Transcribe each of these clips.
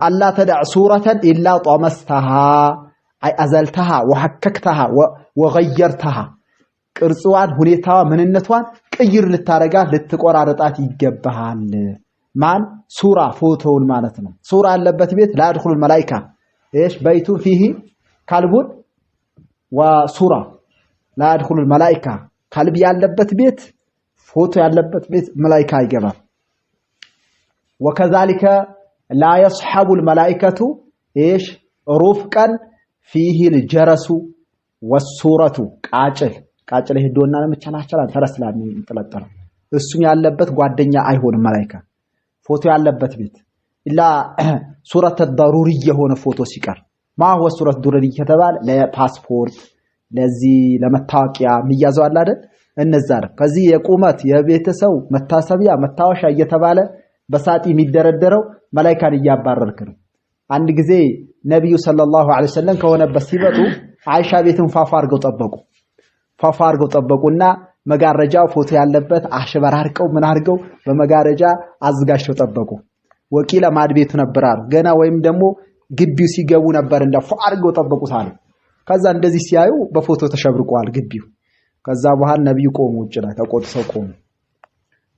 ألا تدع صورة إلا طمستها أي أزلتها وحككتها وغيرتها ቅርጽዋን ሁኔታዋ ምንነቷን ቀይር ልታረጋት ልትቆራረጣት ይገባሃል ማን ሱራ ፎቶውን ማለት ነው ሱራ ያለበት ቤት لا يدخل الملائكه ايش بيت فيه كلب وصوره لا يدخل الملائكه كلب ያለበት ቤት ፎቶ ያለበት ቤት መላእክት አይገባም وكذلك لا يصحب الملائكه ايش رفقا فيه الجرس والصوره ቃጭለ ሄዶና ለምቻናቻላን ተረስላን እንጥለጠለው እሱም ያለበት ጓደኛ አይሆንም መላእክት ፎቶ ያለበት ቤት ኢላ ሱረት ضروري የሆነ ፎቶ ሲቀር ما هو ሱረት ضروري ከተባለ ለፓስፖርት ለዚህ ለመታወቂያ የሚያዘው አለ አይደል እነዛ ነው ከዚህ የቁመት የቤተሰው መታሰቢያ መታወሻ እየተባለ በሳጢ የሚደረደረው መላእክት እያባረርክ ነው አንድ ጊዜ ነብዩ ሰለላሁ ዐለይሂ ወሰለም ከሆነበት ሲመጡ አይሻ ቤትን ፋፋ አርገው ጠበቁና መጋረጃው ፎቶ ያለበት አሽበራርቀው ምን አርገው በመጋረጃ አዝጋሽው ጠበቁ ወቂለ ማድቤቱ ነበራል ገና ወይም ደግሞ ግቢው ሲገቡ ነበር እንደ ፋርገው ጠበቁታል ከዛ እንደዚህ ሲያዩ በፎቶ ተሸብርቋል ግቢው ከዛ በኋላ ነብዩ ቆሙ ውጭ ላይ ተቆጥተው ቆሙ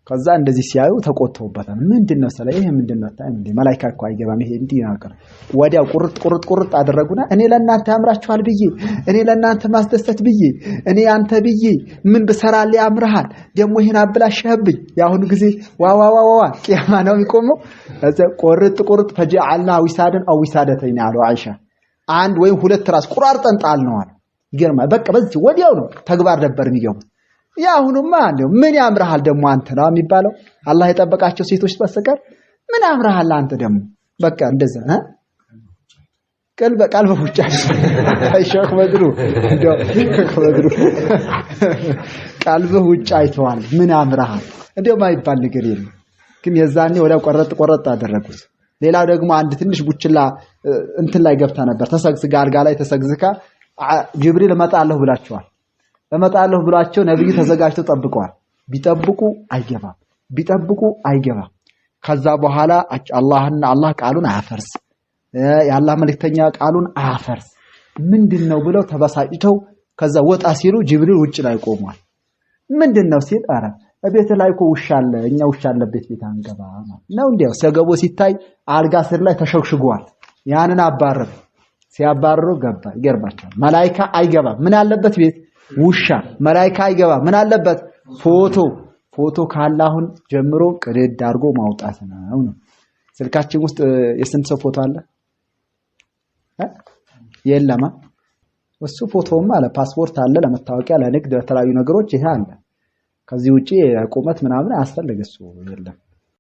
ከዛ እንደዚህ ሲያዩ ተቆጥተውበታል ምንድነው ሰለ ይሄ ምንድነው ታይ እንዴ መላእክት እኮ አይገባም ይሄ እንዲህ ናቀር ወዲያው ቁርጥ አደረጉና እኔ ለእናንተ ያምራችኋል ብዬ እኔ ለእናንተ ማስደሰት ብዬ እኔ አንተ ብዬ ምን በሰራል ያምርሃል ደሞ ይሄን አብላሽህብኝ ያሁን ጊዜ ዋዋዋዋ ቂያማ ነው የሚቆመው እዛ ቁርጥ ፈጃአልና ዊሳደን አው ዊሳደተይና አሉ አይሻ አንድ ወይ ሁለት ራስ ቁራርጠን ጣል ነው አለ ይገርማ በቃ በዚህ ወዲያው ነው ተግባር ነበር የሚገቡት ያሁንማ እንደው ምን ያምርሃል ደሞ አንተ ነው የሚባለው አላህ የጠበቃቸው ሴቶች በሰቀር ምን ያምርሃል አንተ ደሞ በቃ እንደዛ ቀልበ ውጫ አይሸክ መድሩ እንደው ከመድሩ ቀልበ ውጫ አይተዋል ምን ያምርሃል እንደው ማይባል ነገር የለም ግን የዛኔ ወዲያው ቆረጥ አደረጉት ሌላው ደግሞ አንድ ትንሽ ቡችላ እንትን ላይ ገብታ ነበር ተሰግስጋ አልጋ ላይ ተሰግዝካ ጅብሪል መጣለሁ ብላቸው ነብዩ ተዘጋጅተው ጠብቀዋል ቢጠብቁ አይገባም ከዛ በኋላ አላህ ቃሉን አያፈርስ ያላህ መልእክተኛ ቃሉን አያፈርስ ምንድነው ብለው ተበሳጭተው ከዛ ወጣ ሲሉ ጅብሪል ውጭ ላይ ቆሟል ምንድነው ሲል አረ እቤት ላይ እኮ ውሻ አለ እኛ ውሻ አለበት ቤት አንገባ ነው እንዴው ሰገቦ ሲታይ አልጋ ስር ላይ ተሸክሽጓል ያንን አባረረ ሲያባረሩ ገባ ይገርባቸዋል መላእክት አይገባ ምን አለበት ቤት ውሻ መላእክት አይገባ ምን አለበት ፎቶ ካላሁን ጀምሮ ቅድድ አድርጎ ማውጣት ነው ስልካችን ውስጥ የስንት ሰው ፎቶ አለ የለማ እሱ ፎቶውም አለ ፓስፖርት አለ ለመታወቂያ ለንግድ ለተለያዩ ነገሮች ይሄ አለ ከዚህ ውጪ ቁመት ምናምን አያስፈልግ እሱ የለም